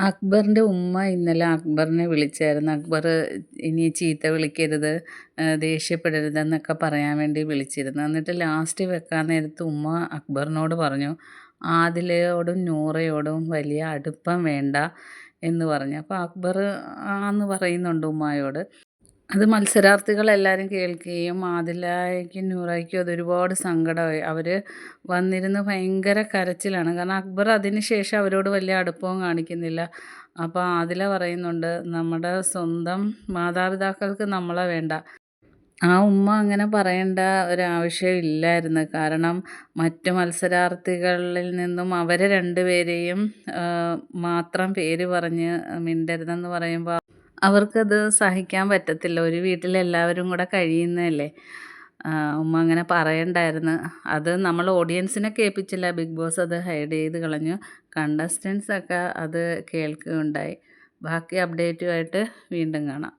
അക്ബറിൻ്റെ ഉമ്മ ഇന്നലെ അക്ബറിനെ വിളിച്ചായിരുന്നു. അക്ബർ ഇനി ചീത്ത വിളിക്കരുത്, ദേഷ്യപ്പെടരുതെന്നൊക്കെ പറയാൻ വേണ്ടി വിളിച്ചിരുന്നു. എന്നിട്ട് ലാസ്റ്റ് വെക്കാൻ നേരത്ത് ഉമ്മ അക്ബറിനോട് പറഞ്ഞു, ആദിലയോടും നൂറയോടും വലിയ അടുപ്പം വേണ്ട എന്ന് പറഞ്ഞു. അപ്പോൾ അക്ബർ ആന്ന് പറയുന്നുണ്ട് ഉമ്മായോട്. അത് മത്സരാർത്ഥികളെല്ലാവരും കേൾക്കുകയും ആദിലയ്ക്കും നൂറയ്ക്കും അതൊരുപാട് സങ്കടമായി. അവർ വന്നിരുന്ന് ഭയങ്കര കരച്ചിലാണ്. കാരണം അക്ബർ അതിന് ശേഷം അവരോട് വലിയ അടുപ്പവും കാണിക്കുന്നില്ല. അപ്പോൾ ആദില പറയുന്നുണ്ട്, നമ്മുടെ സ്വന്തം മാതാപിതാക്കൾക്ക് നമ്മളെ വേണ്ട. ആ ഉമ്മ അങ്ങനെ പറയേണ്ട ഒരാവശ്യം ഇല്ലായിരുന്നു. കാരണം മറ്റു മത്സരാർത്ഥികളിൽ നിന്നും അവരെ രണ്ടുപേരെയും മാത്രം പേര് പറഞ്ഞ് മിണ്ടരുതെന്ന് പറയുമ്പോൾ അവർക്കത് സഹിക്കാൻ പറ്റത്തില്ല. ഒരു വീട്ടിൽ എല്ലാവരും കൂടെ കഴിയുന്നതല്ലേ. ഉമ്മ അങ്ങനെ പറയണ്ടായിരുന്നു. അത് നമ്മൾ ഓഡിയൻസിനെ കേൾപ്പിച്ചില്ല. ബിഗ് ബോസ് അത് ഹൈഡ് ചെയ്ത് കളഞ്ഞു. കണ്ടസ്റ്റൻസൊക്കെ അത് കേൾക്കുകയുണ്ടായി. ബാക്കി അപ്ഡേറ്റുമായിട്ട് വീണ്ടും കാണാം.